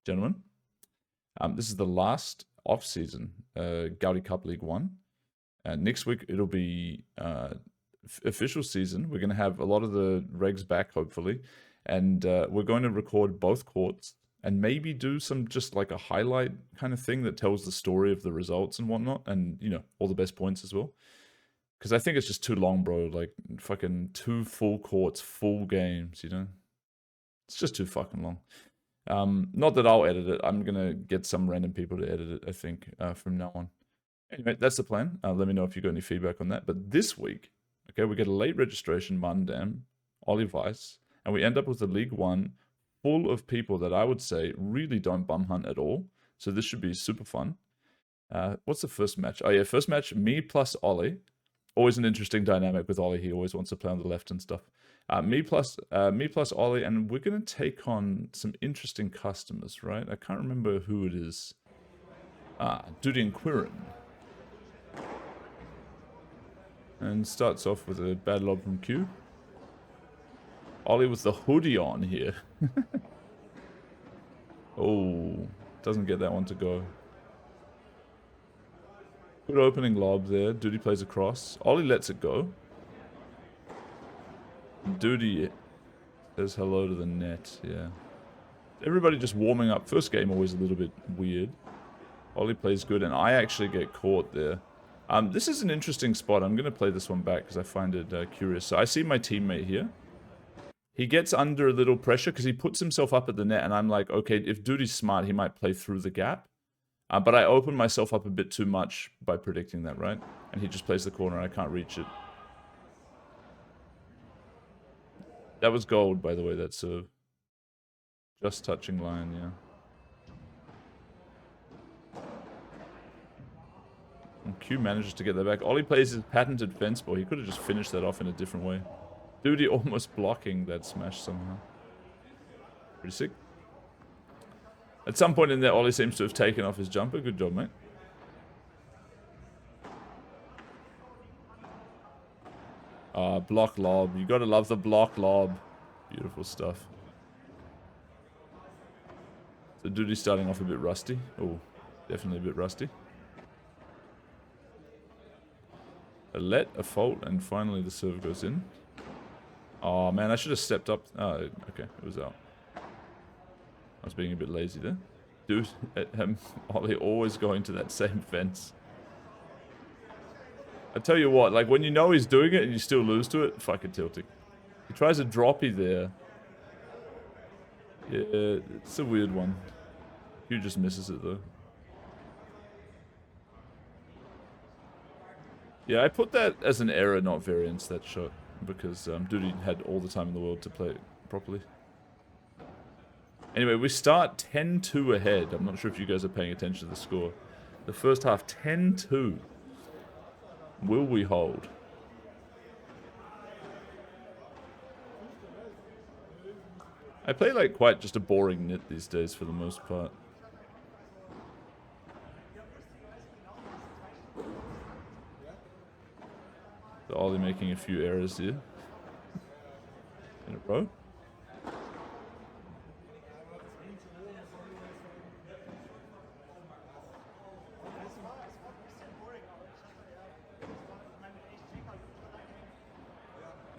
gentlemen. This is the last off-season Gaudi Cup League 1. Next week, it'll be official season. We're going to have a lot of the regs back, hopefully. And we're going to record both courts and maybe do some just like a highlight kind of thing that tells the story of the results and whatnot. And, you know, all the best points as well. Because I think it's just too long, bro. Like, fucking 2 full courts, full games, you know? It's just too fucking long. Not that I'll edit it. I'm going to get some random people to edit it, I think, from now on. Anyway, that's the plan. Let me know if you got any feedback on that. But this week, okay, we get a late registration, Mundam, Ollie Weiss, and we end up with a League 1 full of people that I would say really don't bum hunt at all. So this should be super fun. What's the first match? Oh yeah, first match, me plus Ollie. Always an interesting dynamic with Ollie. He always wants to play on the left and stuff. Me plus Ollie, and we're gonna take on some interesting customers, right? I can't remember who it is. Duty and Quirin. And starts off with a bad lob from Q. Ollie with the hoodie on here. Oh, doesn't get that one to go. Good opening lob there. Duty plays across. Ollie lets it go. Duty says hello to the net, yeah. Everybody just warming up. First game always a little bit weird. Ollie plays good, and I actually get caught there. This is an interesting spot. I'm going to play this one back because I find it curious. So I see my teammate here. He gets under a little pressure because he puts himself up at the net, and I'm like, okay, if Duty's smart, he might play through the gap. But I open myself up a bit too much by predicting that, right? And he just plays the corner, and I can't reach it. That was gold, by the way, that serve. Just touching line, yeah. And Q manages to get that back. Ollie plays his patented fence ball. He could have just finished that off in a different way. Duty almost blocking that smash somehow. Pretty sick. At some point in there, Ollie seems to have taken off his jumper. Good job, mate. Block lob. You gotta love the block lob. Beautiful stuff. So Duty's starting off a bit rusty. Oh, definitely a bit rusty. A let, a fault, and finally the serve goes in. Oh man, I should have stepped up. Oh, okay, it was out. I was being a bit lazy there. Dude, Ollie always going to that same fence. I tell you what, like when you know he's doing it and you still lose to it, fucking tilting. He tries a droppy there. Yeah, it's a weird one. Q just misses it though. Yeah, I put that as an error, not variance, that shot. Because Duty had all the time in the world to play it properly. Anyway, we start 10-2 ahead. I'm not sure if you guys are paying attention to the score. The first half, 10-2. Will we hold? I play like quite just a boring nit these days for the most part. So Ollie making a few errors here. In a row.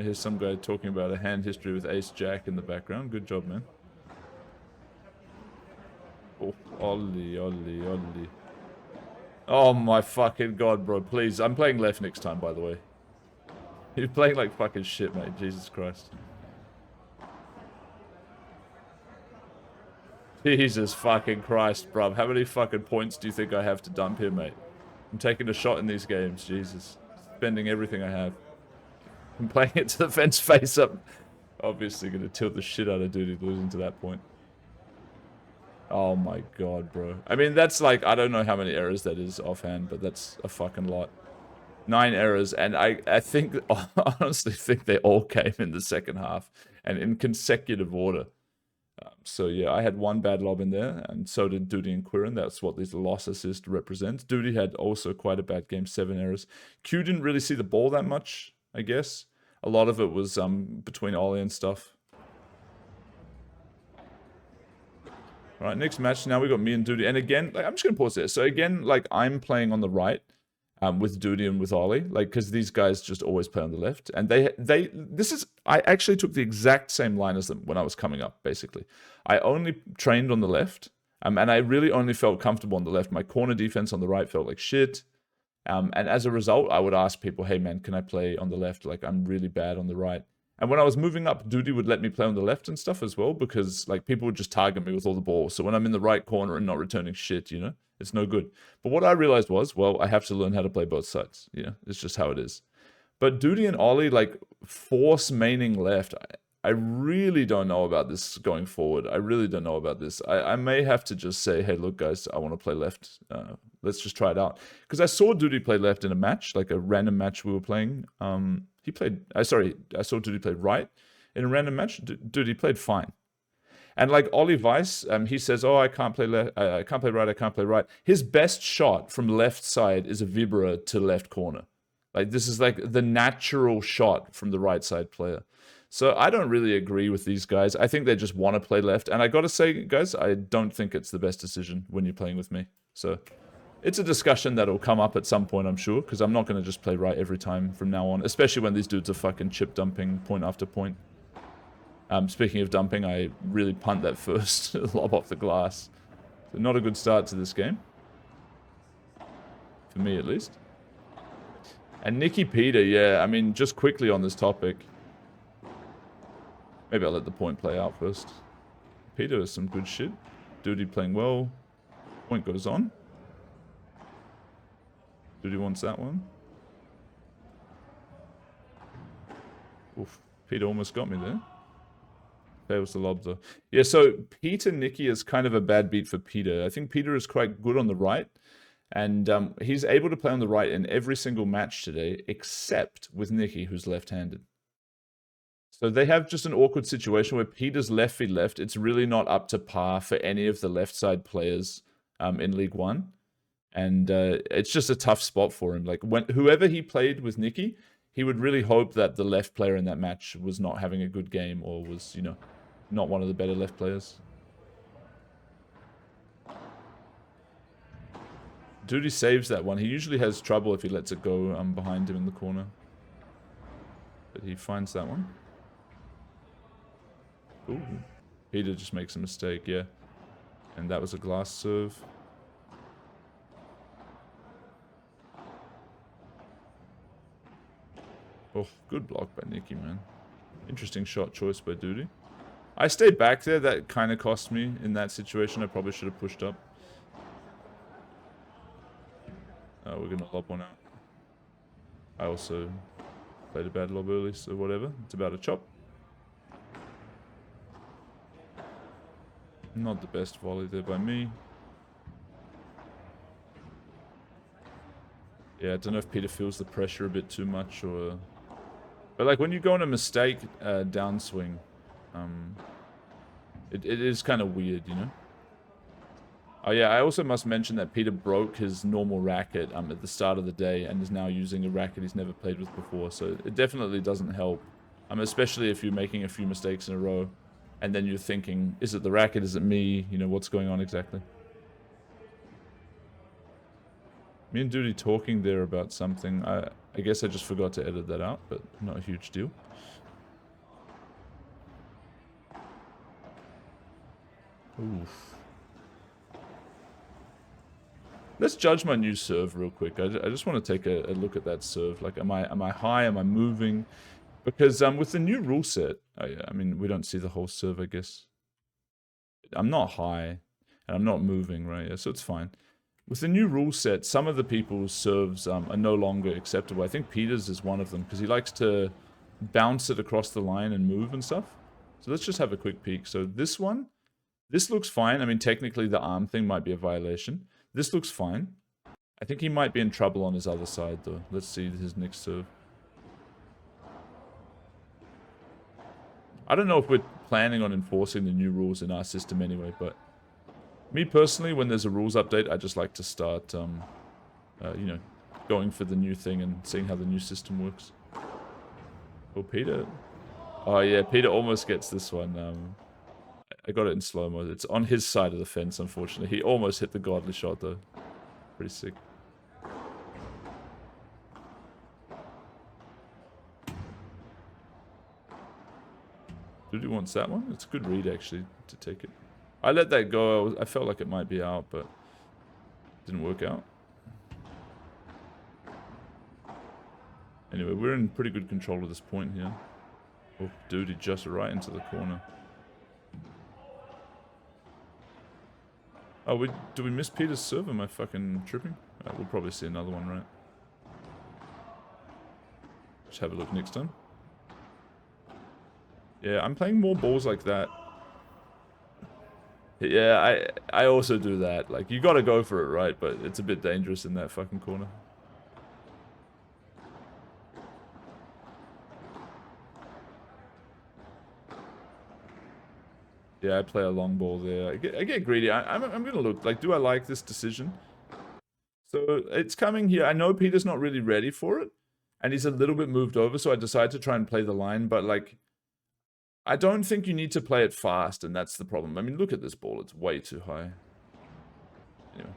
I hear some guy talking about a hand history with Ace Jack in the background. Good job, man. Oh, Ollie. Oh my fucking god, bro. Please, I'm playing left next time, by the way. You're playing like fucking shit, mate. Jesus Christ. Jesus fucking Christ, bruv. How many fucking points do you think I have to dump here, mate? I'm taking a shot in these games. Jesus. Spending everything I have. I'm playing it to the fence face up. Obviously gonna tilt the shit out of Duty losing to that point. Oh my god, bro. I mean, that's like, I don't know how many errors that is offhand, but that's a fucking lot. 9 errors, and I think, honestly think they all came in the second half, and in consecutive order. So yeah, I had one bad lob in there, and so did Duty and Quirin. That's what this loss assist represents. Duty had also quite a bad game, 7 errors. Q didn't really see the ball that much, I guess. A lot of it was between Ollie and stuff. All right, next match. Now we got me and Duty. And again, like, I'm just going to pause there. So again, like, I'm playing on the right with Duty and with Ollie. Like, because these guys just always play on the left. And I actually took the exact same line as them when I was coming up, basically. I only trained on the left. And I really only felt comfortable on the left. My corner defense on the right felt like shit. And as a result, I would ask people, hey, man, can I play on the left? Like, I'm really bad on the right. And when I was moving up, Duty would let me play on the left and stuff as well, because like people would just target me with all the balls. So when I'm in the right corner and not returning shit, you know, it's no good. But what I realized was, well, I have to learn how to play both sides. You know, it's just how it is. But Duty and Ollie, like, force maining left, I really don't know about this going forward. I really don't know about this. I may have to just say, hey, look, guys, I want to play left. Let's just try it out. Because I saw Duty play left in a match, like a random match we were playing. I saw Duty play right in a random match. Duty played fine. And like Ollie Weiss, he says, oh, I can't play left, I can't play right, I can't play right. His best shot from left side is a vibra to left corner. Like, this is like the natural shot from the right side player. So I don't really agree with these guys. I think they just want to play left. And I got to say, guys, I don't think it's the best decision when you're playing with me. So it's a discussion that'll come up at some point, I'm sure, because I'm not going to just play right every time from now on, especially when these dudes are fucking chip dumping point after point. Speaking of dumping, I really punt that first lob off the glass. So not a good start to this game. For me, at least. And Nicky Peter, yeah, I mean, just quickly on this topic. Maybe I'll let the point play out first. Peter is some good shit. Duty playing well. Point goes on. Duty wants that one. Oof. Peter almost got me there. That was the lob though. Yeah, so Peter Nicky is kind of a bad beat for Peter. I think Peter is quite good on the right. And he's able to play on the right in every single match today, except with Nicky, who's left-handed. So they have just an awkward situation where Peter's left feet left. It's really not up to par for any of the left side players in League One. And it's just a tough spot for him. Like, whoever he played with Nicky, he would really hope that the left player in that match was not having a good game or was, you know, not one of the better left players. Duty saves that one. He usually has trouble if he lets it go behind him in the corner. But he finds that one. Ooh. Peter just makes a mistake, yeah. And that was a glass serve. Oh, good block by Nicky, man. Interesting shot choice by Duty. I stayed back there. That kind of cost me in that situation. I probably should have pushed up. We're going to lob one out. I also played a bad lob early, so whatever. It's about a chop. Not the best volley there by me. Yeah, I don't know if Peter feels the pressure a bit too much or... But like when you go on a mistake downswing, it is kind of weird, you know? Oh yeah, I also must mention that Peter broke his normal racket at the start of the day and is now using a racket he's never played with before, so it definitely doesn't help. Especially if you're making a few mistakes in a row, and then you're thinking, is it the racket, is it me, you know, what's going on exactly? Me and Duty talking there about something, I guess I just forgot to edit that out, but not a huge deal. Oof. Let's judge my new serve real quick. I just want to take a look at that serve. Like, am I high? Am I moving? Because with the new rule set, I mean, we don't see the whole serve, I guess. I'm not high, and I'm not moving, right? Yeah, so it's fine. With the new rule set, some of the people's serves are no longer acceptable. I think Peter's is one of them, because he likes to bounce it across the line and move and stuff. So let's just have a quick peek. So this one, this looks fine. I mean, technically the arm thing might be a violation. This looks fine. I think he might be in trouble on his other side, though. Let's see his next serve. I don't know if we're planning on enforcing the new rules in our system anyway, but me personally, when there's a rules update, I just like to start, you know, going for the new thing and seeing how the new system works. Oh, Peter. Oh, yeah, Peter almost gets this one. I got it in slow-mo. It's on his side of the fence, unfortunately. He almost hit the godly shot, though. Pretty sick. Dude, he wants that one? It's a good read, actually, to take it. I let that go. I felt like it might be out, but didn't work out. Anyway, we're in pretty good control at this point here. Oh, dude, he just right into the corner. Oh, do we miss Peter's serve? Am I fucking tripping? We'll probably see another one, right? Just have a look next time. Yeah, I'm playing more balls like that. Yeah, I also do that. Like, you gotta go for it, right? But it's a bit dangerous in that fucking corner. Yeah, I play a long ball there. I get greedy. I'm gonna look. Like, do I like this decision? So it's coming here. I know Peter's not really ready for it, and he's a little bit moved over. So I decided to try and play the line, but like, I don't think you need to play it fast, and that's the problem. I mean, look at this ball. It's way too high. Anyway,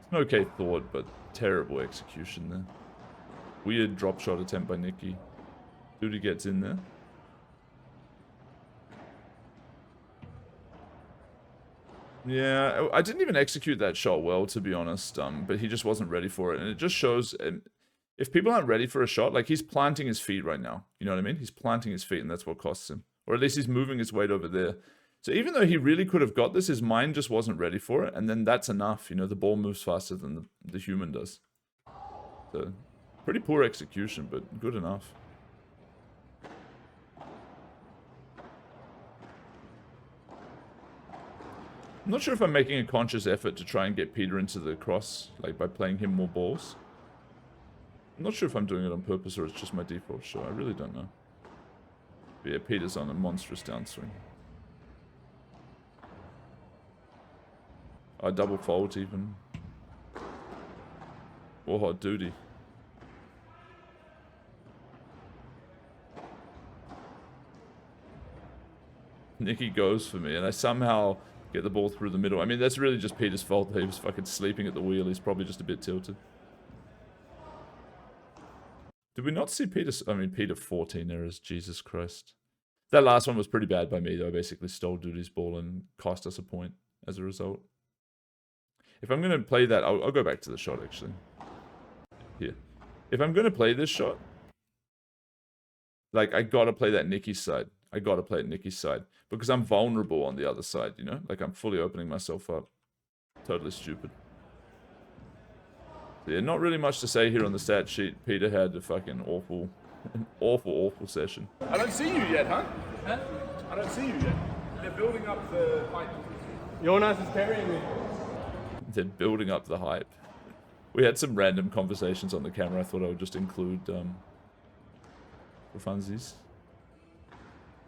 it's an okay thought, but terrible execution there. Weird drop shot attempt by Nicky. Duty gets in there. Yeah, I didn't even execute that shot well, to be honest, but he just wasn't ready for it. And it just shows, if people aren't ready for a shot, like, he's planting his feet right now. You know what I mean? He's planting his feet, and that's what costs him. Or at least he's moving his weight over there. So even though he really could have got this, his mind just wasn't ready for it. And then that's enough. You know, the ball moves faster than the human does. So, pretty poor execution, but good enough. I'm not sure if I'm making a conscious effort to try and get Peter into the cross, like by playing him more balls. I'm not sure if I'm doing it on purpose or it's just my default shot. I really don't know. But yeah, Peter's on a monstrous downswing. I double fault even. Oh, hot duty. Nicky goes for me, and I somehow get the ball through the middle. I mean, that's really just Peter's fault. He was fucking sleeping at the wheel. He's probably just a bit tilted. Did we not see Peter? I mean, Peter 14 errors. Jesus Christ. That last one was pretty bad by me, though. I basically stole Duty's ball and cost us a point as a result. If I'm going to play that, I'll go back to the shot, actually. Here. If I'm going to play this shot, like, I got to play that Nicky's side. I got to play it Nicky's side. Because I'm vulnerable on the other side, you know? Like, I'm fully opening myself up. Totally stupid. So yeah, not really much to say here on the stat sheet. Peter had a fucking awful, awful session. I don't see you yet, huh? Huh? I don't see you yet. They're building up the hype. Jonas is carrying me. They're building up the hype. We had some random conversations on the camera. I thought I would just include for funsies.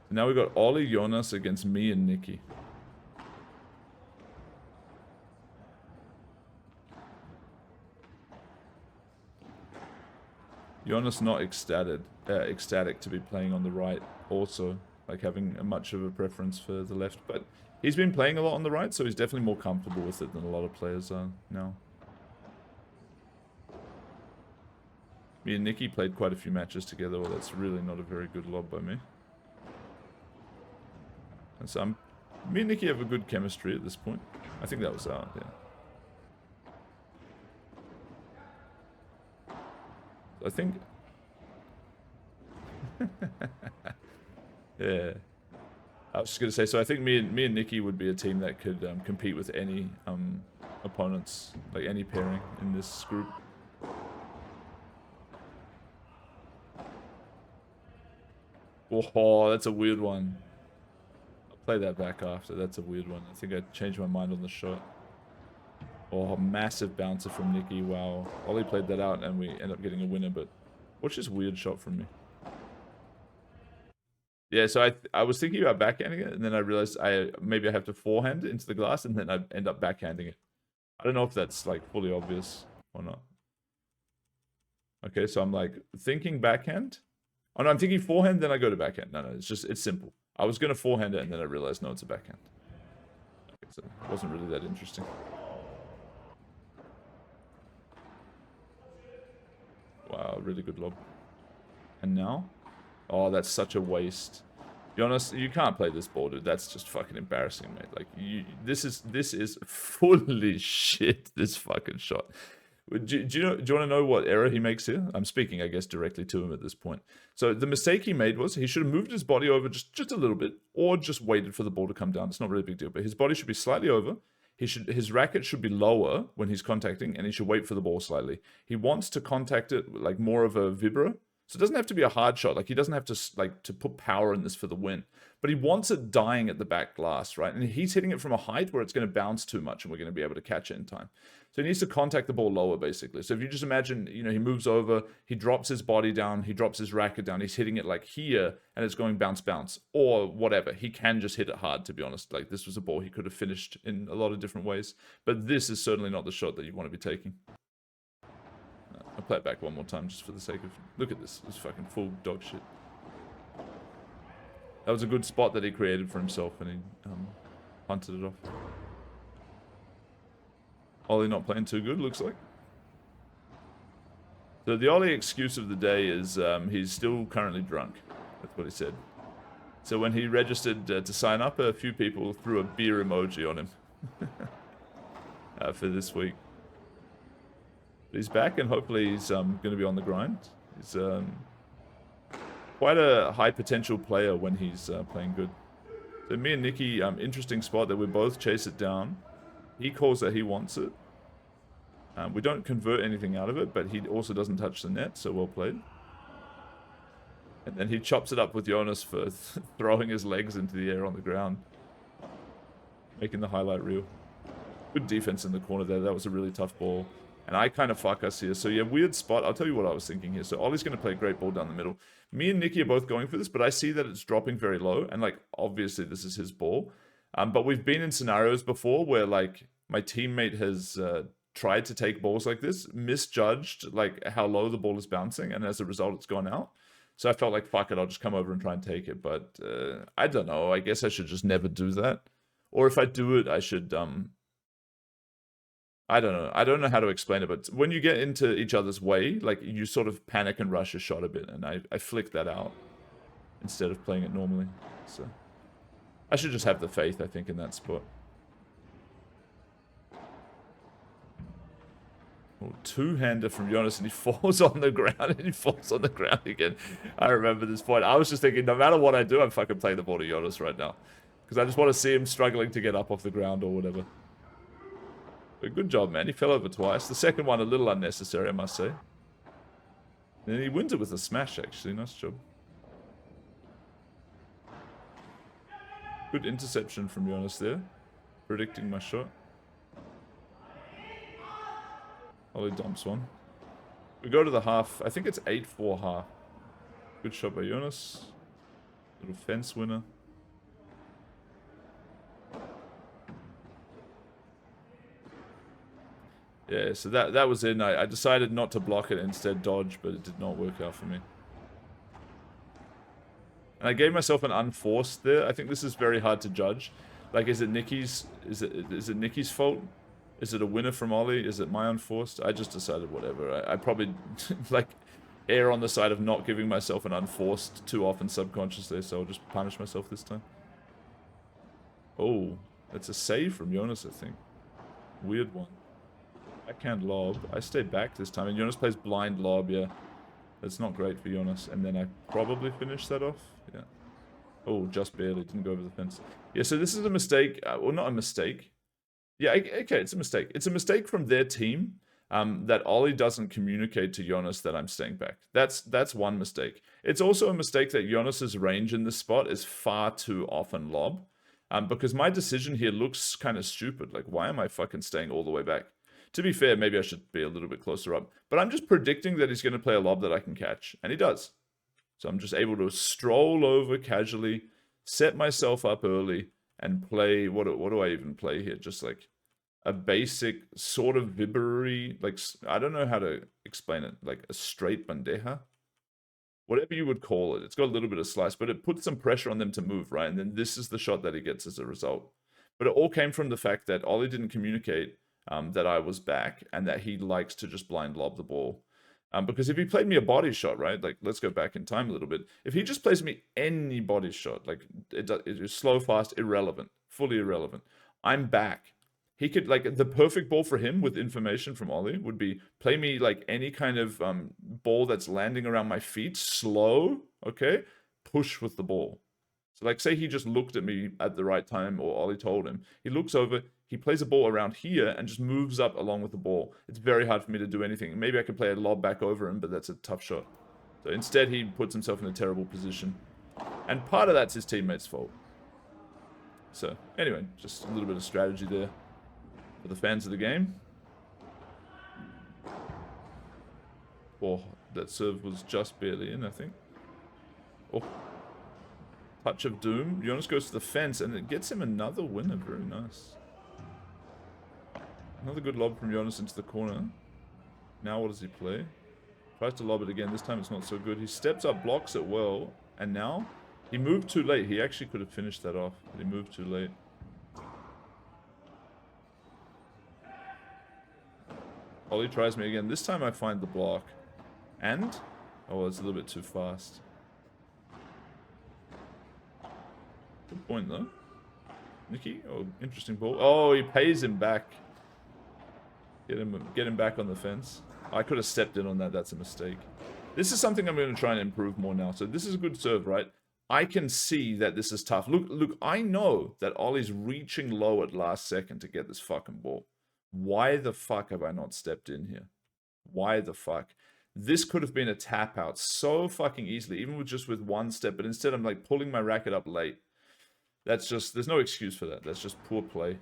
So now we got Ollie, Jonas against me and Nicky. Jonas not ecstatic to be playing on the right also, like having much of a preference for the left, but he's been playing a lot on the right, so he's definitely more comfortable with it than a lot of players are now. Me and Nicky played quite a few matches together. Well, that's really not a very good lob by me. And so me and Nicky have a good chemistry at this point. I think that was out, yeah. I think... yeah. I was just going to say, so I think me and Nicky would be a team that could compete with any opponents, like any pairing in this group. Oh, that's a weird one. I'll play that back after. That's a weird one. I think I changed my mind on the shot. Oh, massive bouncer from Nicky. Wow. Ollie played that out and we end up getting a winner, but watch this weird shot from me. Yeah, so I was thinking about backhanding it, and then I realized maybe I have to forehand it into the glass, and then I end up backhanding it. I don't know if that's like fully obvious or not. Okay, so I'm like thinking backhand. Oh no, I'm thinking forehand, then I go to backhand. No, it's simple. I was gonna forehand it, and then I realized no, it's a backhand. So it wasn't really that interesting. Wow, really good lob. And now? Oh, that's such a waste. Be honest, you can't play this ball, dude. That's just fucking embarrassing, mate. Like, this is fully shit, this fucking shot. Do you want to know what error he makes here? I'm speaking, I guess, directly to him at this point. So the mistake he made was he should have moved his body over just a little bit, or just waited for the ball to come down. It's not really a big deal, but his body should be slightly over. His racket should be lower when he's contacting, and he should wait for the ball slightly. He wants to contact it like more of a vibra. So it doesn't have to be a hard shot. Like, he doesn't have to put power in this for the win. But he wants it dying at the back glass, right? And he's hitting it from a height where it's going to bounce too much and we're going to be able to catch it in time. So he needs to contact the ball lower, basically. So if you just imagine, he moves over, he drops his body down, he drops his racket down, he's hitting it like here, and it's going bounce, bounce, or whatever. He can just hit it hard, to be honest. Like, this was a ball he could have finished in a lot of different ways. But this is certainly not the shot that you want to be taking. I'll play it back one more time just for the sake of... Look at this. This is fucking full dog shit. That was a good spot that he created for himself, and he punted it off. Ollie not playing too good, looks like. So the Ollie excuse of the day is he's still currently drunk. That's what he said. So when he registered to sign up, a few people threw a beer emoji on him for this week. But he's back, and hopefully he's going to be on the grind. He's quite a high potential player when he's playing good. So me and Nikki, interesting spot that we both chase it down. He calls that he wants it. We don't convert anything out of it, but he also doesn't touch the net, so well played. And then he chops it up with Jonas for throwing his legs into the air on the ground. Making the highlight reel. Good defense in the corner there. That was a really tough ball. And I kind of fuck us here. So yeah, weird spot. I'll tell you what I was thinking here. So Ollie's going to play a great ball down the middle. Me and Nikki are both going for this, but I see that it's dropping very low. And like, obviously this is his ball. But we've been in scenarios before where like my teammate has tried to take balls like this, misjudged like how low the ball is bouncing. And as a result, it's gone out. So I felt like, fuck it, I'll just come over and try and take it. But I don't know. I guess I should just never do that. Or if I do it, I should... I don't know. I don't know how to explain it, but when you get into each other's way, like, you sort of panic and rush a shot a bit, and I flick that out instead of playing it normally. So I should just have the faith, I think, in that spot. Oh, two-hander from Jonas, and he falls on the ground, and he falls on the ground again. I remember this point. I was just thinking, no matter what I do, I'm fucking playing the ball to Jonas right now. Because I just want to see him struggling to get up off the ground or whatever. But good job, man. He fell over twice. The second one a little unnecessary, I must say. And he wins it with a smash, actually. Nice job. Good interception from Jonas there. Predicting my shot. Ollie dumps one. We go to the half. I think it's 8-4 half. Good shot by Jonas. Little fence winner. Yeah, so that was in. I decided not to block it, instead dodge, but it did not work out for me. And I gave myself an unforced there. I think this is very hard to judge. Like, is it Nikki's? Is it Nikki's fault? Is it a winner from Ollie? Is it my unforced? I just decided whatever. I probably like err on the side of not giving myself an unforced too often subconsciously, so I'll just punish myself this time. Oh, that's a save from Jonas, I think. Weird one. Backhand lob. I stayed back this time, and Jonas plays blind lob, yeah. That's not great for Jonas. And then I probably finished that off. Yeah. Oh, just barely. Didn't go over the fence. Yeah, so this is a mistake. Well, not a mistake. Yeah, okay, it's a mistake. It's a mistake from their team that Ollie doesn't communicate to Jonas that I'm staying back. That's one mistake. It's also a mistake that Jonas's range in this spot is far too often lob. Because my decision here looks kind of stupid. Like, why am I fucking staying all the way back? To be fair, maybe I should be a little bit closer up. But I'm just predicting that he's going to play a lob that I can catch. And he does. So I'm just able to stroll over casually, set myself up early, and play... What do I even play here? Just like a basic sort of vibbery... Like, I don't know how to explain it. Like a straight bandeja? Whatever you would call it. It's got a little bit of slice, but it puts some pressure on them to move, right? And then this is the shot that he gets as a result. But it all came from the fact that Ollie didn't communicate that I was back and that he likes to just blind lob the ball. Because if he played me a body shot, right? Like, let's go back in time a little bit. If he just plays me any body shot, like, it is slow, fast, irrelevant, fully irrelevant. I'm back. He could, like, the perfect ball for him with information from Ollie would be play me, like, any kind of ball that's landing around my feet, slow, okay? Push with the ball. So, like, say he just looked at me at the right time, or Ollie told him. He looks over, he plays a ball around here and just moves up along with the ball. It's very hard for me to do anything. Maybe I could play a lob back over him, but that's a tough shot. So instead, he puts himself in a terrible position. And part of that's his teammate's fault. So, anyway, just a little bit of strategy there for the fans of the game. Oh, that serve was just barely in, I think. Oh. Touch of doom. Jonas goes to the fence, and it gets him another winner. Very nice. Another good lob from Jonas into the corner. Now what does he play? Tries to lob it again. This time it's not so good. He steps up, blocks it well, and now he moved too late. He actually could have finished that off, but he moved too late. Ollie tries me again. This time I find the block. And? Oh, it's a little bit too fast. Good point, though. Nicky? Oh, interesting ball. Oh, he pays him back. Get him back on the fence. I could have stepped in on that. That's a mistake. This is something I'm going to try and improve more now. So this is a good serve, right? I can see that this is tough. Look, I know that Ollie's reaching low at last second to get this fucking ball. Why the fuck have I not stepped in here? Why the fuck? This could have been a tap out so fucking easily, even with one step. But instead, I'm like pulling my racket up late. That's just, there's no excuse for that. That's just poor play.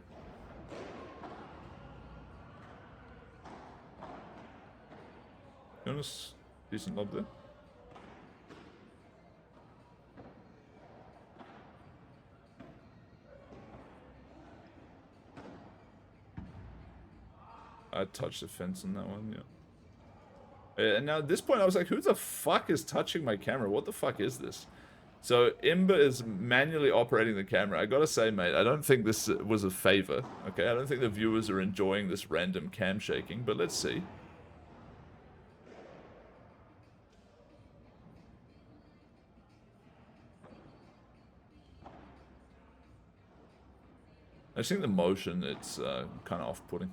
Jonas, decent lob there. I touched the fence on that one, yeah. And now at this point, I was like, who the fuck is touching my camera? What the fuck is this? So Imber is manually operating the camera. I gotta say, mate, I don't think this was a favor, okay? I don't think the viewers are enjoying this random cam shaking, but let's see. I just think the motion, it's kind of off-putting.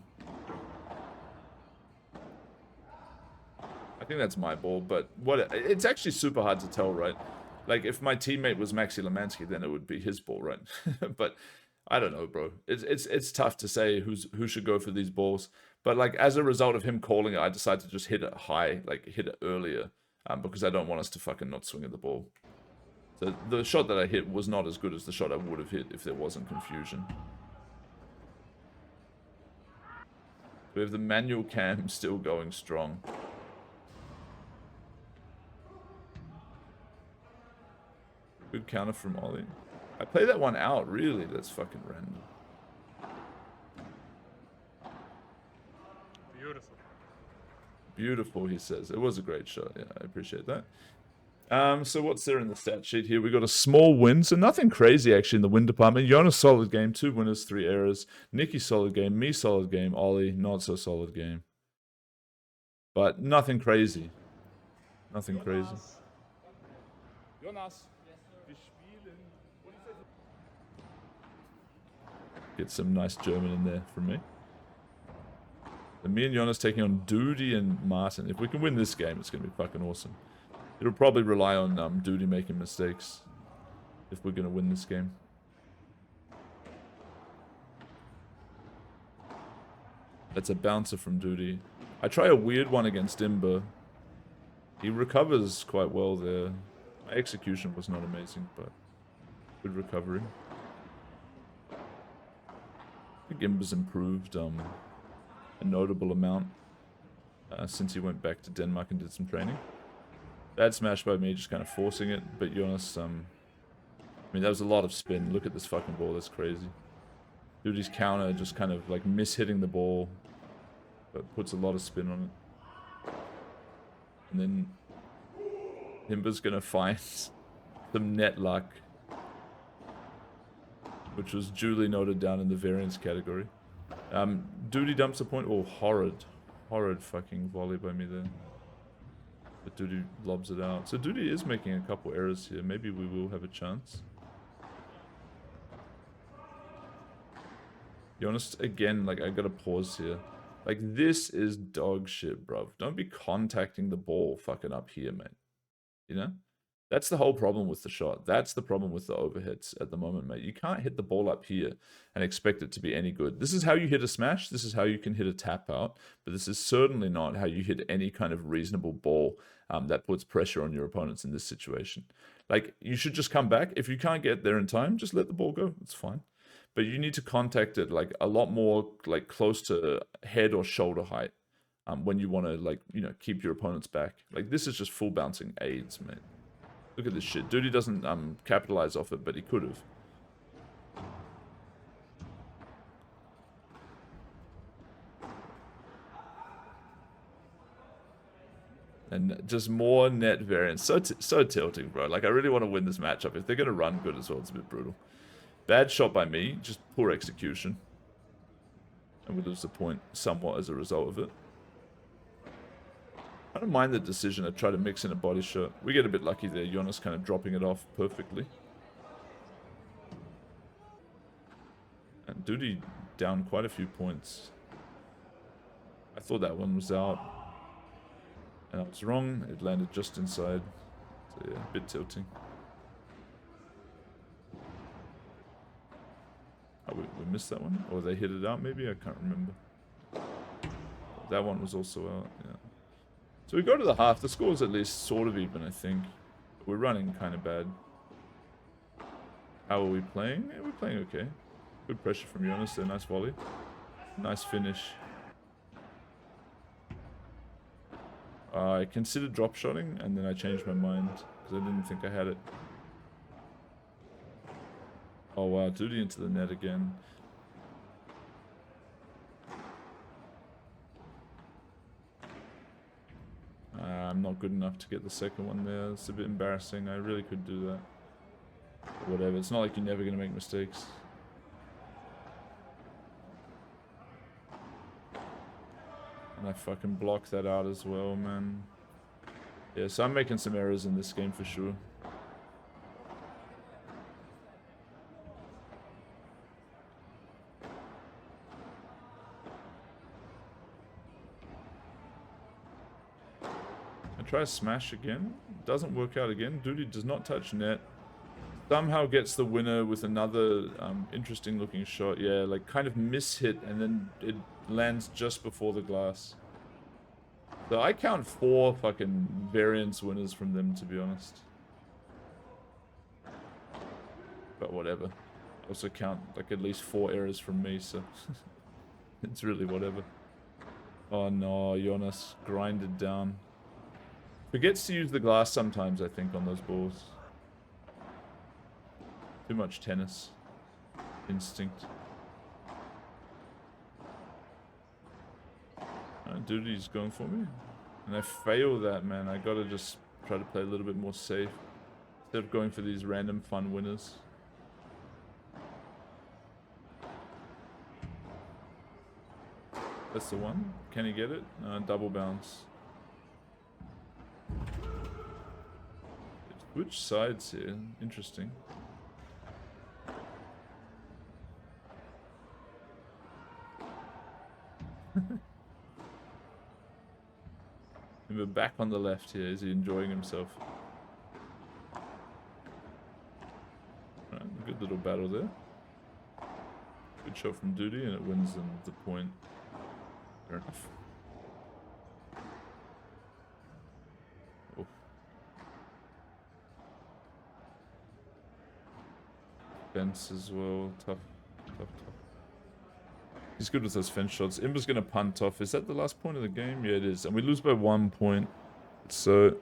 I think that's my ball, but it's actually super hard to tell, right? Like, if my teammate was Maxi Lemansky, then it would be his ball, right? But I don't know, bro. It's tough to say who should go for these balls. But, like, as a result of him calling it, I decided to just hit it high, like, hit it earlier, because I don't want us to fucking not swing at the ball. So the shot that I hit was not as good as the shot I would have hit if there wasn't confusion. We have the manual cam still going strong. Good counter from Ollie. I played that one out, really. That's fucking random. Beautiful. Beautiful, he says. It was a great shot. Yeah, I appreciate that. So what's there in the stat sheet here? We got a small win, so nothing crazy actually in the win department. Jonas, solid game, 2 winners, 3 errors. Nicky, solid game. Me, solid game. Ollie, not so solid game. But nothing crazy. Nothing crazy. Jonas. Get some nice German in there from me. And me and Jonas taking on Duty and Martin. If we can win this game, it's going to be fucking awesome. It'll probably rely on Duty making mistakes if we're going to win this game. That's a bouncer from Duty. I try a weird one against Imber. He recovers quite well there. My execution was not amazing, but good recovery. I think Imber's improved a notable amount since he went back to Denmark and did some training. Bad smash by me, just kind of forcing it, but Jonas, I mean, that was a lot of spin. Look at this fucking ball, that's crazy. Duty's counter just kind of like mishitting the ball, but puts a lot of spin on it. And then Imber's gonna find some net luck. which was duly noted down in the variance category. Duty dumps a point. Oh, horrid fucking volley by me there. But Duty lobs it out. So Duty is making a couple errors here. Maybe we will have a chance. Be honest, again, like, I gotta pause here. Like, this is dog shit, bruv. Don't be contacting the ball fucking up here, mate. You know? That's the whole problem with the shot. That's the problem with the overhits at the moment, mate. You can't hit the ball up here and expect it to be any good. This is how you hit a smash. This is how you can hit a tap out. But this is certainly not how you hit any kind of reasonable ball that puts pressure on your opponents in this situation. Like, you should just come back. If you can't get there in time, just let the ball go. It's fine. But you need to contact it like a lot more, like close to head or shoulder height when you want to, like, you know, keep your opponents back. Like, this is just full bouncing aids, mate. Look at this shit. Duty doesn't capitalize off it, but he could have. And just more net variance. So tilting, bro. Like, I really want to win this matchup. If they're going to run good as well, it's a bit brutal. Bad shot by me. Just poor execution. And we lose the point somewhat as a result of it. I don't mind the decision. I try to mix in a body shot. We get a bit lucky there. Jonas kind of dropping it off perfectly. And Duty down quite a few points. I thought that one was out. And I was wrong. It landed just inside. So yeah, a bit tilting. Oh, we missed that one? Or they hit it out maybe? I can't remember. That one was also out, yeah. So we go to the half. The score's at least sort of even, I think. But we're running kind of bad. How are we playing? Yeah, we're playing okay. Good pressure from Jonas there. Nice volley. Nice finish. I considered drop shotting, and then I changed my mind because I didn't think I had it. Oh wow, Duty into the net again. I'm not good enough to get the second one there. It's a bit embarrassing. I really could do that. But whatever, it's not like you're never going to make mistakes. And I fucking blocked that out as well, man. Yeah, so I'm making some errors in this game for sure. I try to smash again. Doesn't work out again. Duty does not touch net. Somehow gets the winner with another interesting looking shot. Yeah, like kind of mishit and then it lands just before the glass. So I count 4 fucking variance winners from them, to be honest. But whatever. I also count like at least 4 errors from me, so it's really whatever. Oh no, Jonas grinded down. Forgets to use the glass sometimes, I think, on those balls. Too much tennis instinct. Duty's going for me. And I fail that, man. I gotta just try to play a little bit more safe. Instead of going for these random fun winners. That's the one. Can he get it? Double bounce. Which sides here? Interesting. We're back on the left here. Is he enjoying himself? Right, a good little battle there. Good shot from Duty, and it wins them the point. Fair enough. Oh. Fence as well. Tough. He's good with those fence shots. Imber's going to punt off. Is that the last point of the game? Yeah, it is. And we lose by 1 point. So,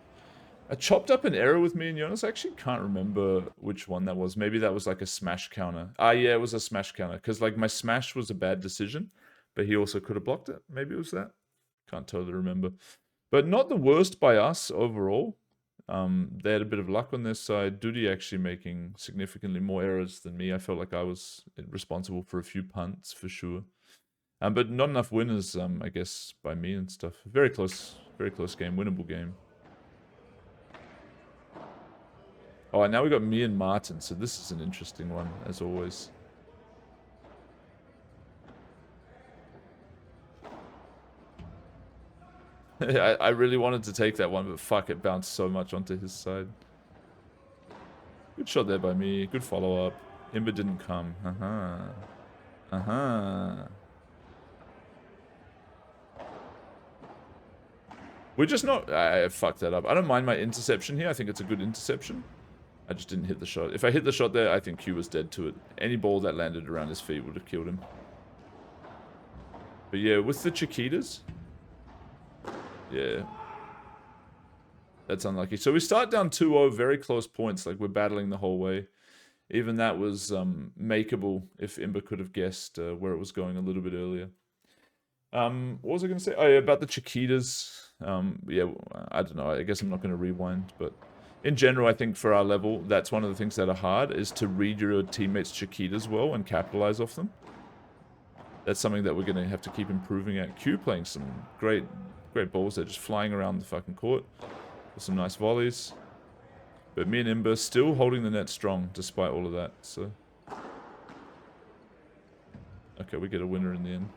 I chopped up an error with me and Jonas. I actually can't remember which one that was. Maybe that was like a smash counter. Ah, yeah, it was a smash counter. Because like my smash was a bad decision. But he also could have blocked it. Maybe it was that. Can't totally remember. But not the worst by us overall. They had a bit of luck on their side. Duty actually making significantly more errors than me. I felt like I was responsible for a few punts for sure. But not enough winners, I guess, by me and stuff. Very close game, winnable game. Oh, and now we got me and Martin, so this is an interesting one, as always. I really wanted to take that one, but fuck, it bounced so much onto his side. Good shot there by me. Good follow-up. Imber didn't come. We're just not... I fucked that up. I don't mind my interception here. I think it's a good interception. I just didn't hit the shot. If I hit the shot there, I think Q was dead to it. Any ball that landed around his feet would have killed him. But yeah, with the Chiquitas... Yeah. That's unlucky. So we start down 2-0, very close points. Like, we're battling the whole way. Even that was makeable if Imber could have guessed where it was going a little bit earlier. What was I going to say? Oh, yeah, about the Chiquitas. Yeah, I don't know. I guess I'm not going to rewind. But in general, I think for our level, that's one of the things that are hard, is to read your teammates' Chiquitas well and capitalize off them. That's something that we're going to have to keep improving at. Q playing some great balls. They're just flying around the fucking court with some nice volleys. But me and Imber still holding the net strong despite all of that, so... Okay, we get a winner in the end.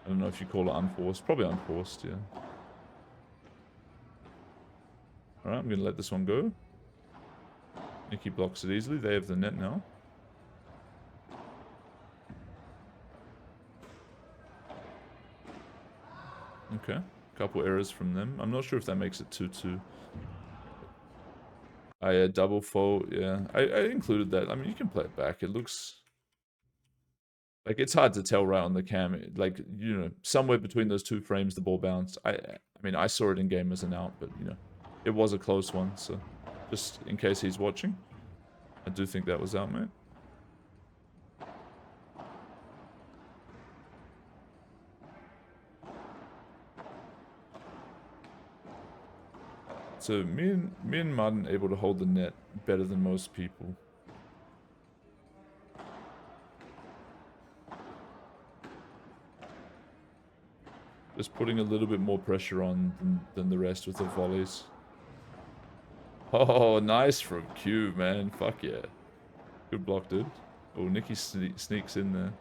I don't know if you call it unforced. Probably unforced, yeah. Alright, I'm going to let this one go. Nikki blocks it easily. They have the net now. Okay. Couple errors from them. I'm not sure if that makes it 2-2. I double fault, yeah. I included that. I mean, you can play it back. It looks... Like, it's hard to tell right on the cam. Like, you know, somewhere between those two frames, the ball bounced. I mean, I saw it in game as an out, but, you know, it was a close one. So, just in case he's watching, I do think that was out, mate. So, me and Martin able to hold the net better than most people. Just putting a little bit more pressure on than the rest with the volleys. Oh, nice from Q, man. Fuck yeah. Good block, dude. Oh, Nikki sneaks in there.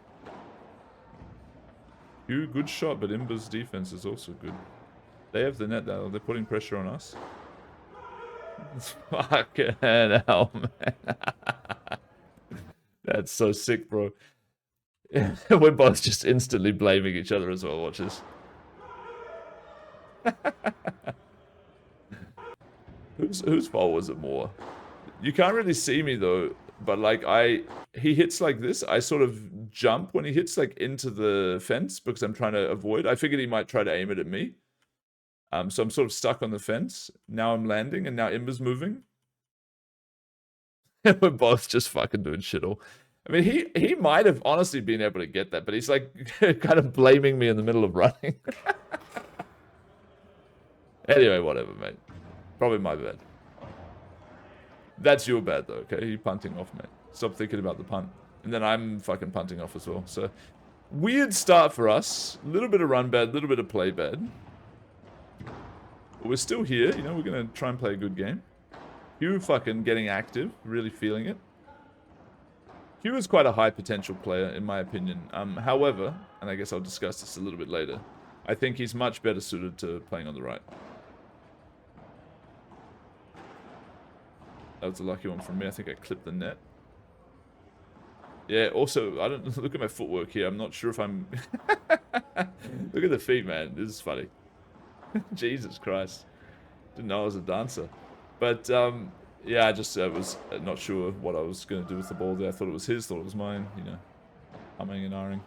Q, good shot, but Imber's defense is also good. They have the net, though. They're putting pressure on us. Fucking hell, man. That's so sick, bro. We're both just instantly blaming each other as well, watch this. Whose fault was it more? You can't really see me though, but like he hits like this, I sort of jump when he hits like into the fence because I'm trying to avoid. I figured he might try to aim it at me. So I'm sort of stuck on the fence. Now I'm landing and now Imber's moving. We're both just fucking doing shit all. I mean, he might have honestly been able to get that, but he's like kind of blaming me in the middle of running. Anyway, whatever, mate. Probably my bad. That's your bad, though, okay? You're punting off, mate. Stop thinking about the punt. And then I'm fucking punting off as well. So, weird start for us. A little bit of run bad, a little bit of play bad. But we're still here, you know, we're going to try and play a good game. Hugh fucking getting active, really feeling it. Hugh is quite a high potential player, in my opinion. However, and I guess I'll discuss this a little bit later, I think he's much better suited to playing on the right. That was a lucky one from me. I think I clipped the net. Yeah, also, I don't look at my footwork here. I'm not sure if I'm... Look at the feet, man. This is funny. Jesus Christ. Didn't know I was a dancer. But, yeah, I just was not sure what I was going to do with the ball there. I thought it was his, thought it was mine. You know, humming and ahhing.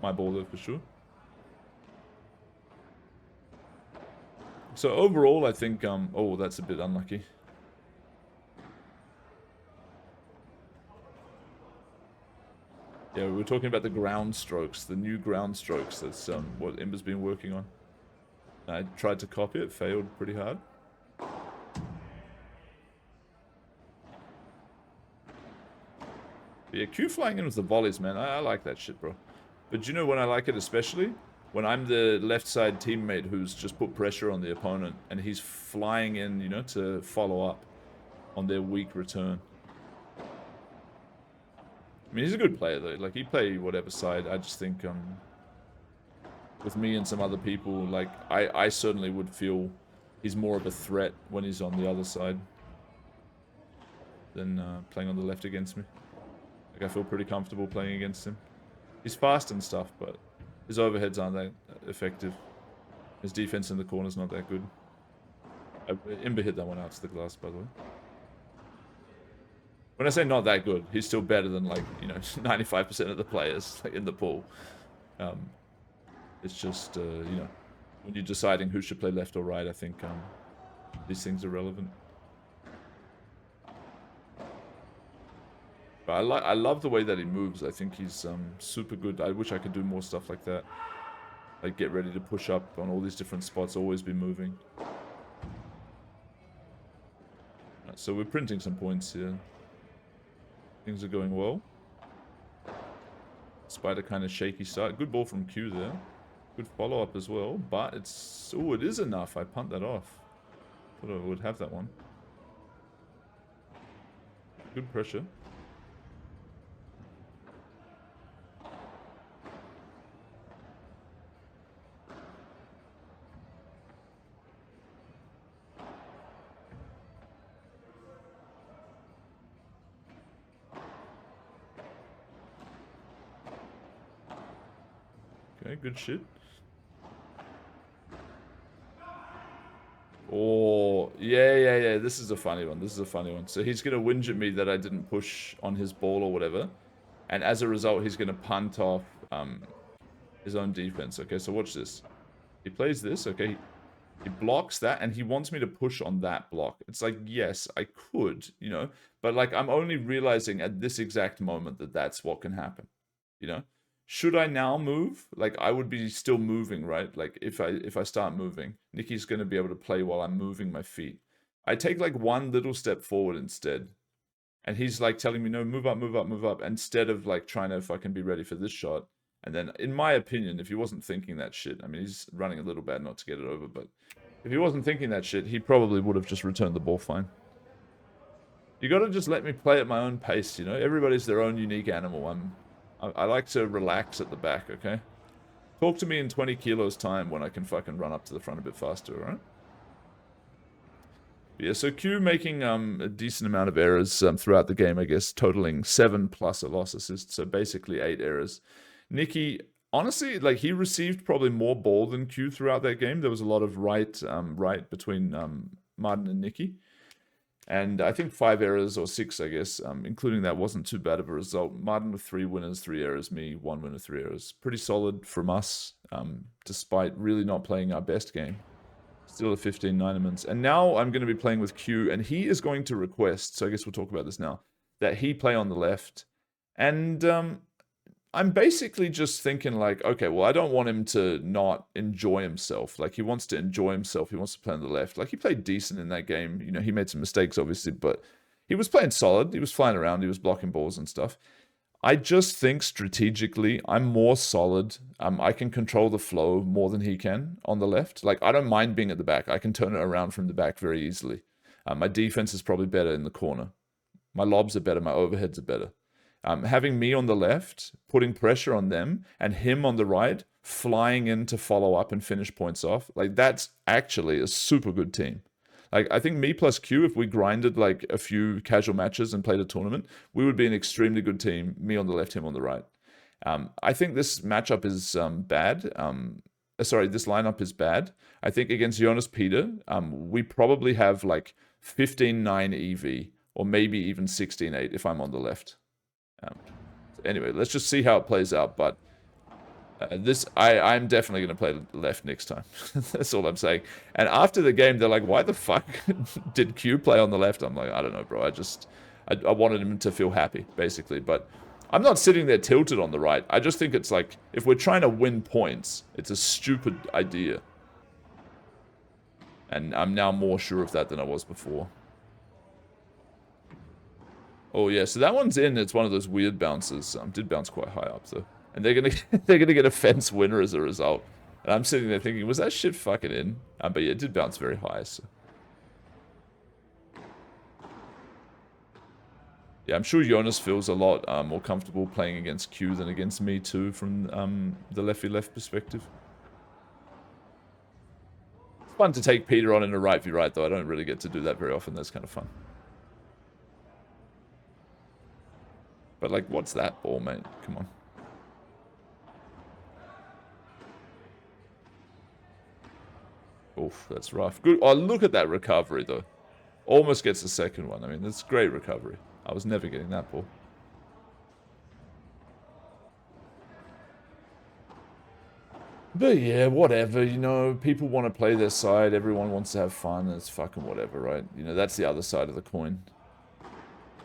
My ball though, for sure. So overall, I think, oh, that's a bit unlucky. Yeah, we were talking about the ground strokes, the new ground strokes. That's what Imber's been working on. I tried to copy it, failed pretty hard. But yeah, Q flying in with the volleys, man. I like that shit, bro. But you know when I like it especially? When I'm the left side teammate who's just put pressure on the opponent and he's flying in, you know, to follow up on their weak return. I mean, he's a good player, though. Like, he play whatever side. I just think, with me and some other people, like, I certainly would feel he's more of a threat when he's on the other side than playing on the left against me. Like, I feel pretty comfortable playing against him. He's fast and stuff, but his overheads aren't that effective. His defense in the corner's not that good. Imber hit that one out to the glass, by the way. When I say not that good, he's still better than, like, you know, 95% of the players in the pool. It's just, you know, when you're deciding who should play left or right, I think these things are relevant. But I love the way that he moves. I think he's super good. I wish I could do more stuff like that. Like, get ready to push up on all these different spots, always be moving. Right, so we're printing some points here. Things are going well. Despite a kind of shaky start. Good ball from Q there. Good follow-up as well, but it's... Oh, it is enough. I punt that off. Thought I would have that one. Good pressure. Okay, good shit. Oh, yeah. This is a funny one. So he's going to whinge at me that I didn't push on his ball or whatever. And as a result, he's going to punt off his own defense. Okay, so watch this. He plays this, okay. He blocks that, and he wants me to push on that block. It's like, yes, I could, you know. But, like, I'm only realizing at this exact moment that that's what can happen, you know. Should I now move? Like, I would be still moving, right? Like, if I start moving, Nikki's going to be able to play while I'm moving my feet. I take, like, one little step forward instead. And he's, like, telling me, no, move up, instead of, like, trying to fucking be ready for this shot. And then, in my opinion, if he wasn't thinking that shit, I mean, he's running a little bad not to get it over, but if he wasn't thinking that shit, he probably would have just returned the ball fine. You gotta just let me play at my own pace, you know? Everybody's their own unique animal. I like to relax at the back, okay? Talk to me in 20 kilos time when I can fucking run up to the front a bit faster, alright? Yeah, so Q making a decent amount of errors throughout the game, I guess, totaling 7 plus a loss assist, so basically 8 errors. Nikki, honestly, like, he received probably more ball than Q throughout that game. There was a lot of right between Martin and Nikki. And I think 5 errors or 6, I guess, including that wasn't too bad of a result. Martin with 3 winners, 3 errors. Me, 1 winner, 3 errors. Pretty solid from us, despite really not playing our best game. Still a 15 Ninemans. And now I'm going to be playing with Q, and he is going to request, so I guess we'll talk about this now, that he play on the left. And I'm basically just thinking, like, okay, well, I don't want him to not enjoy himself. Like, he wants to enjoy himself. He wants to play on the left. Like, he played decent in that game. You know, he made some mistakes, obviously, but he was playing solid. He was flying around. He was blocking balls and stuff. I just think strategically, I'm more solid. I can control the flow more than he can on the left. Like, I don't mind being at the back. I can turn it around from the back very easily. My defense is probably better in the corner. My lobs are better. My overheads are better. Having me on the left, putting pressure on them, and him on the right, flying in to follow up and finish points off, like, that's actually a super good team. Like, I think me plus Q, if we grinded, like, a few casual matches and played a tournament, we would be an extremely good team, me on the left, him on the right. I think this matchup is bad. This lineup is bad. I think against Jonas Peter, we probably have, like, 15-9 EV, or maybe even 16-8 if I'm on the left. Anyway, let's just see how it plays out. But I'm definitely going to play left next time. That's all I'm saying. And after the game, they're like, why the fuck did Q play on the left? I'm like, I don't know, bro. I wanted him to feel happy, basically. But I'm not sitting there tilted on the right. I just think it's like, if we're trying to win points, it's a stupid idea. And I'm now more sure of that than I was before. Oh yeah, so that one's in. It's one of those weird bounces. Did bounce quite high up though, and they're gonna they're gonna get a fence winner as a result. And I'm sitting there thinking, was that shit fucking in? But yeah, it did bounce very high. So yeah, I'm sure Jonas feels a lot more comfortable playing against Q than against me too, from the left left perspective. It's fun to take Peter on in a right v right though. I don't really get to do that very often. That's kind of fun. But like, what's that ball, mate? Come on. Oof, that's rough. Good. Oh, look at that recovery, though. Almost gets the second one. I mean, that's great recovery. I was never getting that ball. But yeah, whatever, you know, people want to play their side, everyone wants to have fun, it's fucking whatever, right? You know, that's the other side of the coin.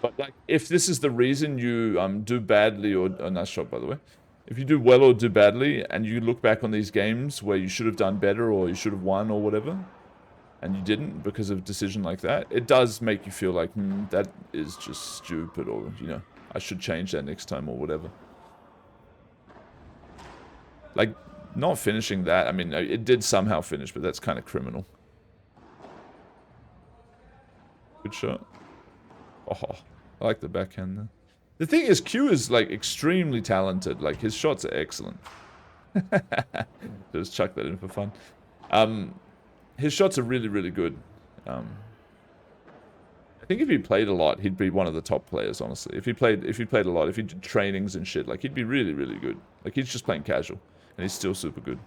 But like, if this is the reason you do badly, or nice shot by the way, if you do well or do badly, and you look back on these games where you should have done better or you should have won or whatever, and you didn't because of a decision like that, it does make you feel like, that is just stupid, or, you know, I should change that next time or whatever. Like, not finishing that, I mean, it did somehow finish, but that's kind of criminal. Good shot. Oh, I like the backhand there. The thing is, Q is, like, extremely talented. Like, his shots are excellent. Just chuck that in for fun. His shots are really, really good. I think if he played a lot, he'd be one of the top players, honestly. If he played a lot, if he did trainings and shit, like, he'd be really, really good. Like, he's just playing casual, and he's still super good.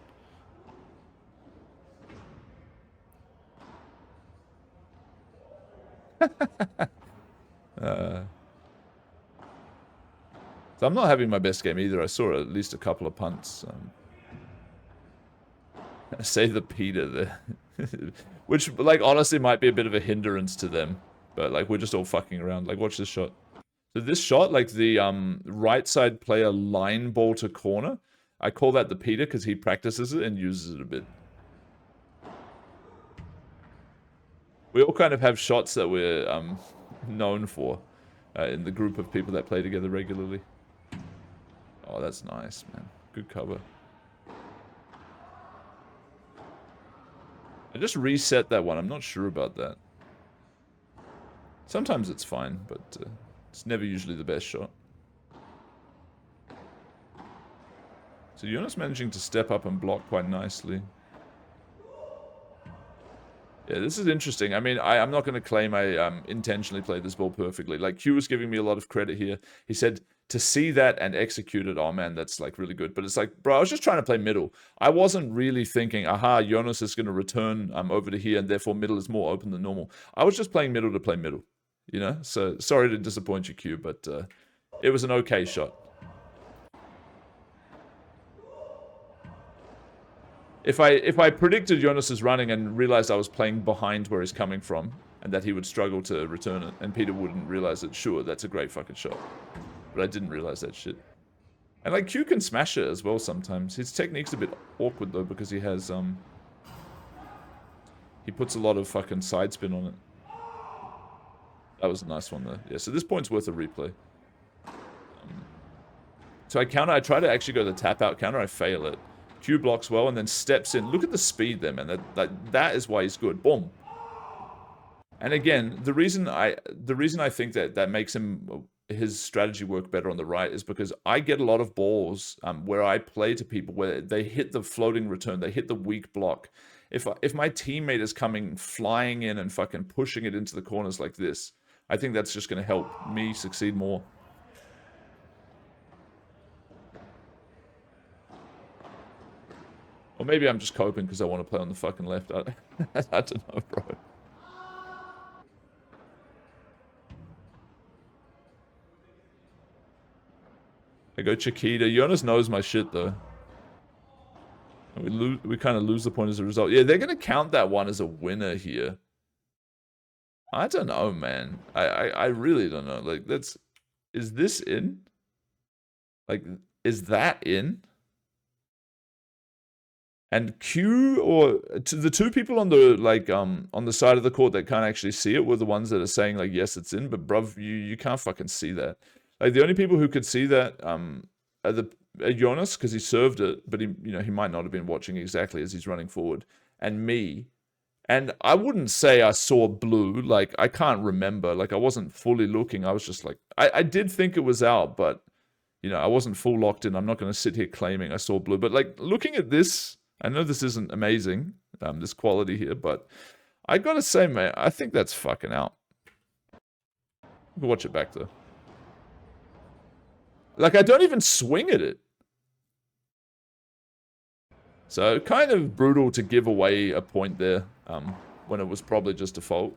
So I'm not having my best game either. I saw at least a couple of punts. Save the Peter there. Which, like, honestly might be a bit of a hindrance to them. But, like, we're just all fucking around. Like, watch this shot. So this shot, like, the right side player line ball to corner, I call that the Peter because he practices it and uses it a bit. We all kind of have shots that we're known for in the group of people that play together regularly. Oh, that's nice, man. Good cover. I just reset that one. I'm not sure about that. Sometimes it's fine, but it's never usually the best shot. So Jonas managing to step up and block quite nicely. Yeah, this is interesting. I mean, I'm not going to claim I intentionally played this ball perfectly. Like, Q was giving me a lot of credit here. He said, to see that and execute it, oh man, that's like really good. But it's like, bro, I was just trying to play middle. I wasn't really thinking, aha, Jonas is going to return over to here, and therefore middle is more open than normal. I was just playing middle to play middle, you know? So, sorry to disappoint you, Q, but it was an okay shot. If I predicted Jonas's running and realized I was playing behind where he's coming from, and that he would struggle to return it, and Peter wouldn't realize it, sure, that's a great fucking shot. But I didn't realize that shit. And like, Q can smash it as well sometimes. His technique's a bit awkward though, because he has he puts a lot of fucking side spin on it. That was a nice one though. Yeah, so this point's worth a replay. So I try to actually go the tap out counter, I fail it. Q blocks well and then steps in. Look at the speed there, man. That is why he's good. Boom. And again, the reason I think that makes his strategy work better on the right is because I get a lot of balls where I play to people where they hit the floating return, they hit the weak block. If my teammate is coming flying in and fucking pushing it into the corners like this, I think that's just going to help me succeed more. Or maybe I'm just coping because I want to play on the fucking left. I don't know, bro. I go Chiquita. Jonas knows my shit, though. And we kind of lose the point as a result. Yeah, they're going to count that one as a winner here. I don't know, man. I really don't know. Like, is this in? Like, is that in? And Q or the two people on the on the side of the court that can't actually see it were the ones that are saying like yes it's in, but bruv, you can't fucking see that. Like the only people who could see that are Jonas because he served it, but he might not have been watching exactly as he's running forward, and me. And I wouldn't say I saw blue. Like I can't remember. Like I wasn't fully looking. I was just like I did think it was out, but I wasn't full locked in. I'm not going to sit here claiming I saw blue. But like looking at this, I know this isn't amazing, this quality here, but I gotta say, man, I think that's fucking out. Watch it back though. Like I don't even swing at it. So kind of brutal to give away a point there when it was probably just a fault.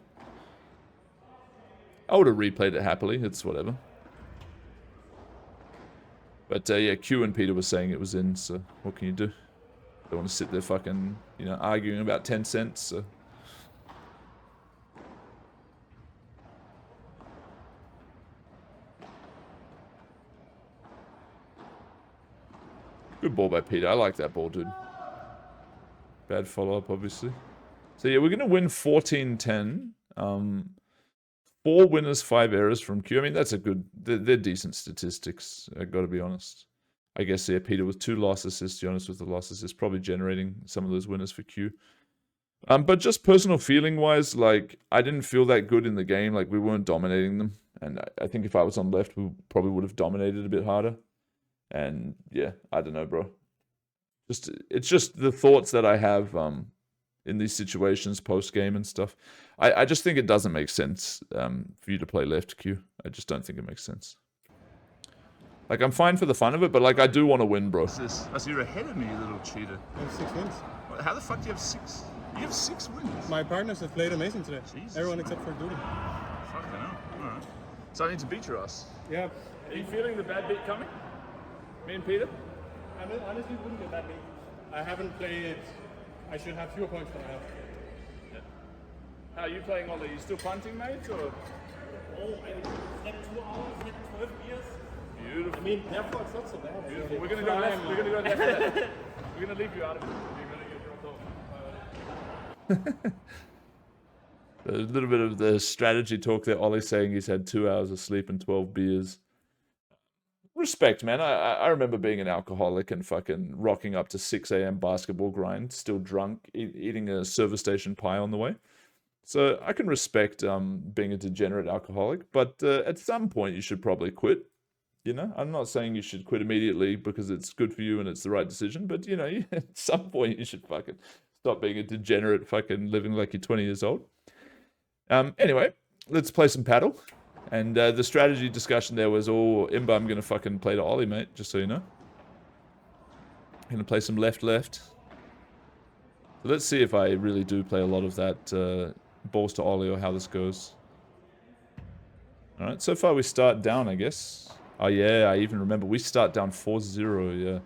I would have replayed it happily. It's whatever. But yeah, Q and Peter were saying it was in, so what can you do? Don't want to sit there fucking, arguing about 10 cents, so. Good ball by Peter. I like that ball, dude. Bad follow-up, obviously. So yeah, we're going to win 14-10. 4 winners, 5 errors from Q. I mean, that's a good... They're decent statistics, I got to be honest. I guess, yeah, Peter with 2 loss assists, Jonas with the loss assist, probably generating some of those winners for Q. But just personal feeling-wise, like, I didn't feel that good in the game. Like, we weren't dominating them. And I think if I was on left, we probably would have dominated a bit harder. And, yeah, I don't know, bro. It's just the thoughts that I have in these situations post-game and stuff. I just think it doesn't make sense for you to play left Q. I just don't think it makes sense. Like, I'm fine for the fun of it, but, like, I do want to win, bro. What's this? Oh, so you're ahead of me, you little cheater. I have 6 wins. How the fuck do you have 6? You have 6 wins? My partners have played amazing today. Jesus, everyone except for Duty. Fucking hell. Alright. So I need to beat your ass. Yeah. Are you feeling the bad beat coming? Me and Peter? I honestly wouldn't get that beat. I haven't played... I should have fewer points than I have. Yeah. How are you playing, Ollie? Are you still punting, mate, or...? Oh, I slept 2 hours, had 12 beers. Beautiful. I mean, therefore it's not so bad. Beautiful. We're gonna go left. We're gonna go left. We're gonna leave you out of it. You're gonna get dropped off. A little bit of the strategy talk there. Ollie saying he's had 2 hours of sleep and 12 beers. Respect, man. I remember being an alcoholic and fucking rocking up to 6 a.m. basketball grind, still drunk, eating a service station pie on the way. So I can respect being a degenerate alcoholic, but at some point you should probably quit. I'm not saying you should quit immediately because it's good for you and it's the right decision, but at some point you should fucking stop being a degenerate, fucking living like you're 20 years old. Anyway, let's play some paddle. And the strategy discussion there was, Imba, I'm going to fucking play to Ollie, mate, just so you know. I'm going to play some left-left. So let's see if I really do play a lot of that balls to Ollie or how this goes. Alright, so far we start down, I guess. Oh yeah, I even remember we start down 4-0, yeah.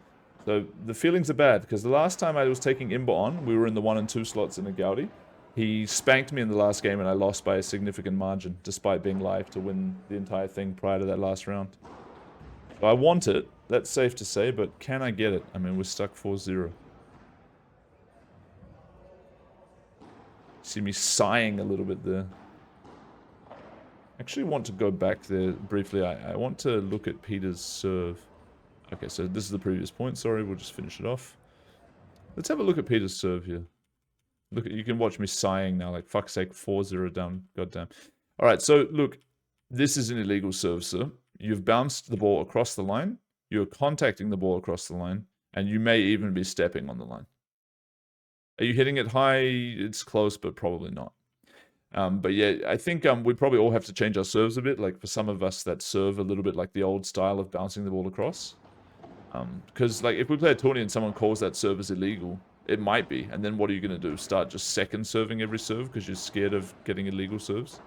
So the feelings are bad, because the last time I was taking Imba on, we were in the 1 and 2 slots in a Gaudi. He spanked me in the last game and I lost by a significant margin, despite being live to win the entire thing prior to that last round. So I want it, that's safe to say, but can I get it? I mean, we're stuck 4-0. See me sighing a little bit there. Actually want to go back there briefly. I want to look at Peter's serve. Okay, so this is the previous point. Sorry, we'll just finish it off. Let's have a look at Peter's serve here. Look, you can watch me sighing now, like, fuck's sake, 4-0 down, goddamn. Alright, so, look, this is an illegal serve, sir. You've bounced the ball across the line, you're contacting the ball across the line, and you may even be stepping on the line. Are you hitting it high? It's close, but probably not. But yeah, I think we probably all have to change our serves a bit, like, for some of us that serve a little bit like the old style of bouncing the ball across. Because, like, if we play a tourney and someone calls that serve as illegal, it might be. And then what are you going to do? Start just second serving every serve because you're scared of getting illegal serves?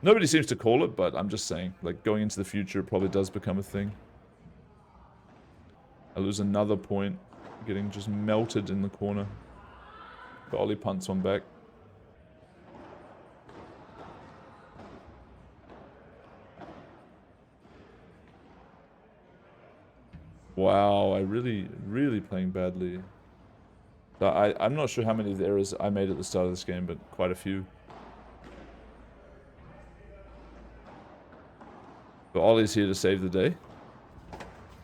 Nobody seems to call it, but I'm just saying. Like, going into the future, it probably does become a thing. I lose another point. Getting just melted in the corner. But Ollie punts one back. Wow, I really playing badly. So I'm not sure how many of the errors I made at the start of this game, but quite a few. But Ollie's here to save the day.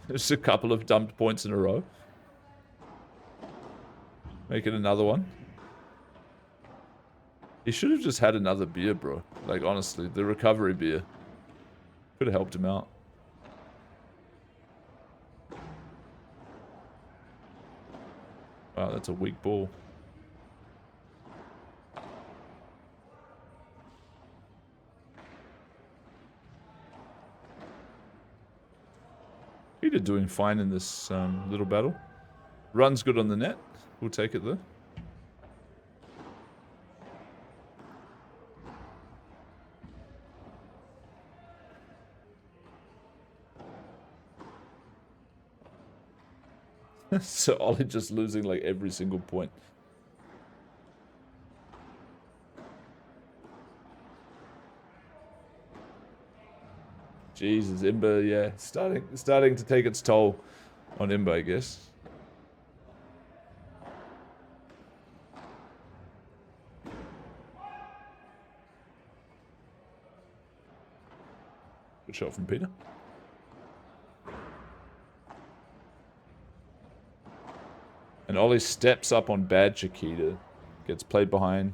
Just a couple of dumped points in a row. Make it another one. He should have just had another beer, bro. Like, honestly, the recovery beer. Could have helped him out. Wow, that's a weak ball. Peter doing fine in this little battle. Run's good on the net. We'll take it there. So Ollie just losing like every single point. Jesus, Imba, yeah, starting to take its toll on Imba, I guess. Good shot from Peter. And Ollie steps up on bad Chiquita. Gets played behind.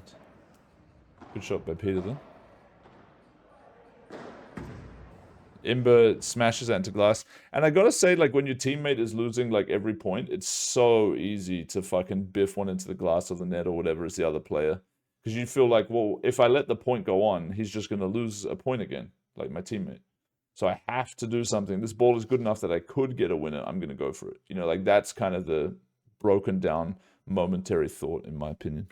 Good shot by Peter then. Imba smashes that into glass. And I gotta say, like, when your teammate is losing, like, every point, it's so easy to fucking biff one into the glass or the net or whatever as the other player. Because you feel like, well, if I let the point go on, he's just gonna lose a point again, like my teammate. So I have to do something. This ball is good enough that I could get a winner. I'm gonna go for it. You know, like, that's kind of the broken down momentary thought, in my opinion.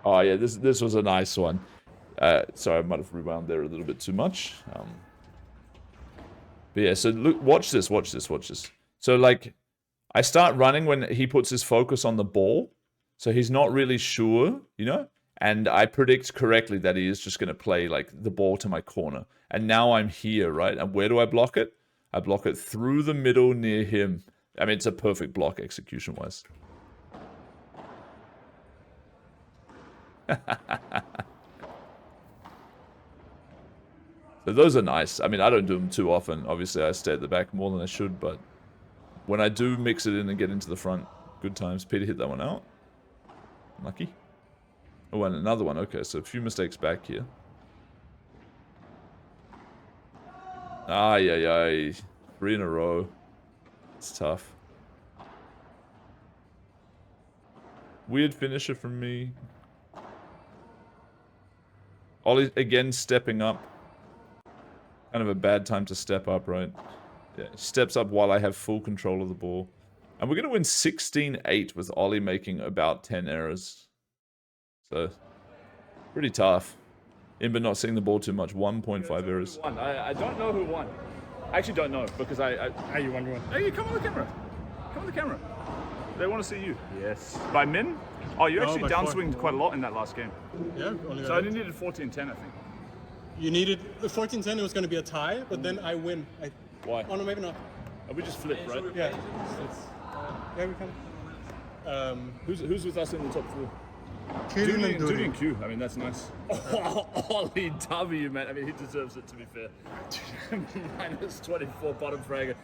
Oh yeah, this was a nice one. Sorry, I might have rewound there a little bit too much. But yeah, so look, watch this. So like, I start running when he puts his focus on the ball, so he's not really sure, you know. And I predict correctly that he is just going to play like the ball to my corner. And now I'm here, right? And where do I block it? I block it through the middle near him. I mean, it's a perfect block execution-wise. So those are nice. I mean, I don't do them too often. Obviously, I stay at the back more than I should, but when I do mix it in and get into the front, good times. Peter hit that one out. Lucky. Oh, and another one. Okay, so a few mistakes back here. Ay. 3 in a row. It's tough. Weird finisher from me. Ollie again stepping up. Kind of a bad time to step up, right? Yeah, steps up while I have full control of the ball. And we're going to win 16-8 with Ollie making about 10 errors. So, pretty tough. Imba not seeing the ball too much. 1.5 errors. I don't know who won. I actually don't know because Hey, you won. Hey, you come on the camera. Come on the camera. They want to see you. Yes. By min? Oh, you actually by downswinged 4. quite a lot in that last game. Yeah, only So I only needed 14-10, I think. You needed 14-10. It was going to be a tie, but then I win. Why? Oh no, maybe not. We just flipped, right? Yeah. Yeah, we can. Who's with us in the top 4? Killing and Duty Duty. and Q. I mean, that's nice. Ollie W, man. I mean, he deserves it, to be fair. Minus 24 bottom fragger.